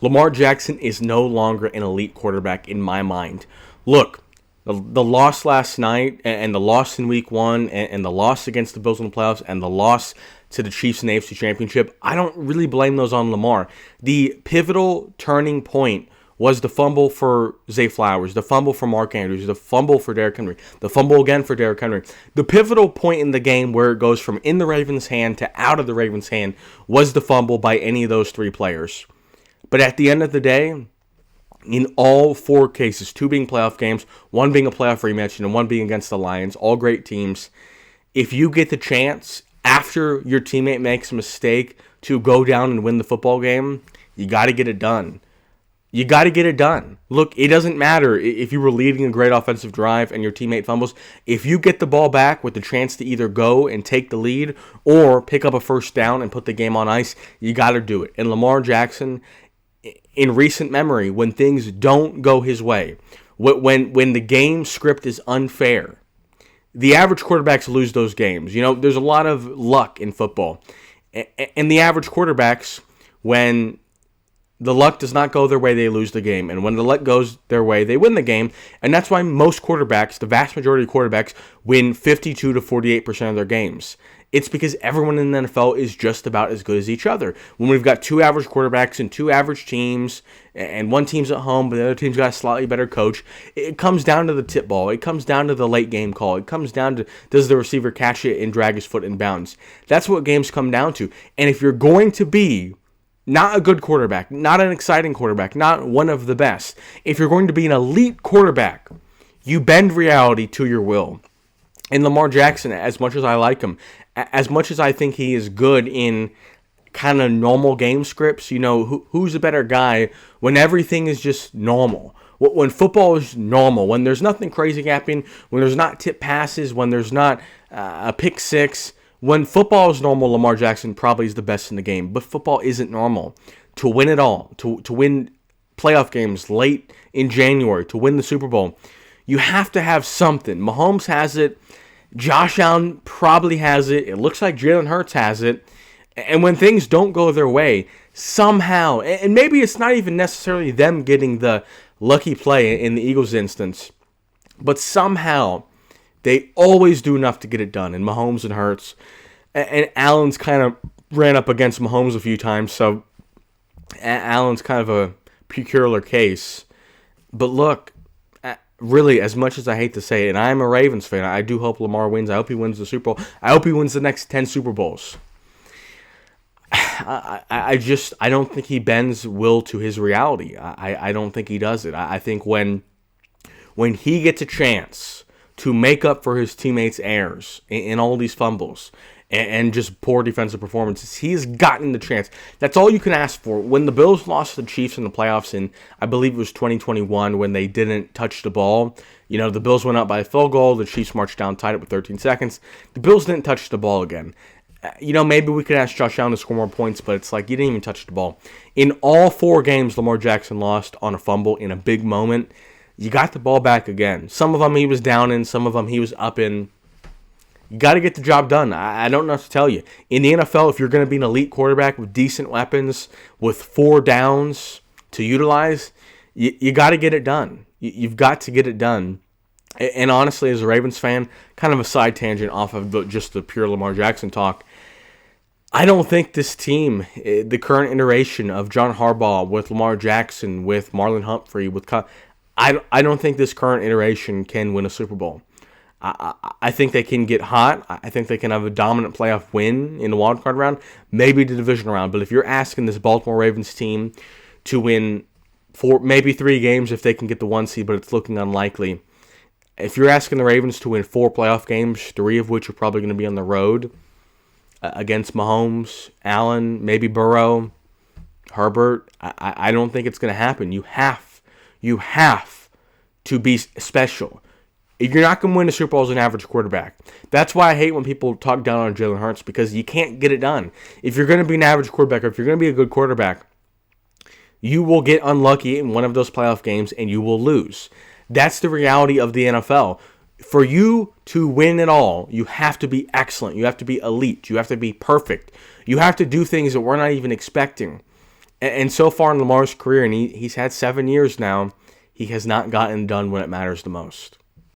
Lamar Jackson is no longer an elite quarterback in my mind. Look, the loss last night and the loss in week one and the loss against the Bills in the playoffs and the loss to the Chiefs in the AFC Championship, I don't really blame those on Lamar. The pivotal turning point was the fumble for Zay Flowers, the fumble for Mark Andrews, the fumble for Derrick Henry, the fumble again for Derrick Henry. The pivotal point in the game where it goes from in the Ravens' hand to out of the Ravens' hand was the fumble by any of those three players. But at the end of the day, in all four cases, two being playoff games, one being a playoff rematch, and one being against the Lions, all great teams, if you get the chance after your teammate makes a mistake to go down and win the football game, you got to get it done. You got to get it done. Look, it doesn't matter if you were leading a great offensive drive and your teammate fumbles. If you get the ball back with the chance to either go and take the lead or pick up a first down and put the game on ice, you got to do it. And Lamar Jackson, in recent memory, when things don't go his way, when the game script is unfair, the average quarterbacks lose those games. You know, there's a lot of luck in football. And the average quarterbacks, when the luck does not go their way, they lose the game. And when the luck goes their way, they win the game. And that's why most quarterbacks, the vast majority of quarterbacks, win 52 to 48% of their games. It's because everyone in the NFL is just about as good as each other. When we've got two average quarterbacks and two average teams, and one team's at home, but the other team's got a slightly better coach, it comes down to the tip ball. It comes down to the late game call. It comes down to, does the receiver catch it and drag his foot in bounds? That's what games come down to. And if you're going to be not a good quarterback, not an exciting quarterback, not one of the best, if you're going to be an elite quarterback, you bend reality to your will. And Lamar Jackson, as much as I like him, as much as I think he is good in kind of normal game scripts, you know, who's a better guy when everything is just normal? When football is normal, when there's nothing crazy happening, when there's not tip passes, when there's not a pick six, when football is normal, Lamar Jackson probably is the best in the game. But football isn't normal. To win it all, to win playoff games late in January, to win the Super Bowl, you have to have something. Mahomes has it. Josh Allen probably has it. It looks like Jalen Hurts has it. And when things don't go their way, somehow, and maybe it's not even necessarily them getting the lucky play in the Eagles' instance, but somehow they always do enough to get it done. And Mahomes and Hurts, and Allen's kind of ran up against Mahomes a few times, so Allen's kind of a peculiar case. But look, really, as much as I hate to say it, and I'm a Ravens fan, I do hope Lamar wins. I hope he wins the Super Bowl. I hope he wins the next 10 Super Bowls. I don't think he bends will to his reality. I don't think he does it. I think when he gets a chance to make up for his teammates' errors in all these fumbles and just poor defensive performances, he's gotten the chance. That's all you can ask for. When the Bills lost to the Chiefs in the playoffs in, I believe it was 2021, when they didn't touch the ball, you know, the Bills went up by a field goal, the Chiefs marched down, tied it with 13 seconds. The Bills didn't touch the ball again. You know, maybe we could ask Josh Allen to score more points, but it's like you didn't even touch the ball. In all four games, Lamar Jackson lost on a fumble in a big moment. You got the ball back again. Some of them he was down in, some of them he was up in. You got to get the job done. I don't know what to tell you. In the NFL, if you're going to be an elite quarterback with decent weapons, with 4 downs to utilize, you got to get it done. You've got to get it done. And honestly, as a Ravens fan, kind of a side tangent off of just the pure Lamar Jackson talk, I don't think this team, the current iteration of John Harbaugh with Lamar Jackson, with Marlon Humphrey, I don't think this current iteration can win a Super Bowl. I think they can get hot. I think they can have a dominant playoff win in the wildcard round, maybe the division round. But if you're asking this Baltimore Ravens team to win 4, maybe 3 games if they can get the 1 seed, but it's looking unlikely. If you're asking the Ravens to win 4 playoff games, 3 of which are probably going to be on the road against Mahomes, Allen, maybe Burrow, Herbert, I don't think it's going to happen. You have to be special. You're not going to win the Super Bowl as an average quarterback. That's why I hate when people talk down on Jalen Hurts, because you can't get it done. If you're going to be an average quarterback, or if you're going to be a good quarterback, you will get unlucky in one of those playoff games and you will lose. That's the reality of the NFL. For you to win it all, you have to be excellent. You have to be elite. You have to be perfect. You have to do things that we're not even expecting. And so far in Lamar's career, and he's had 7 years now, he has not gotten done when it matters the most.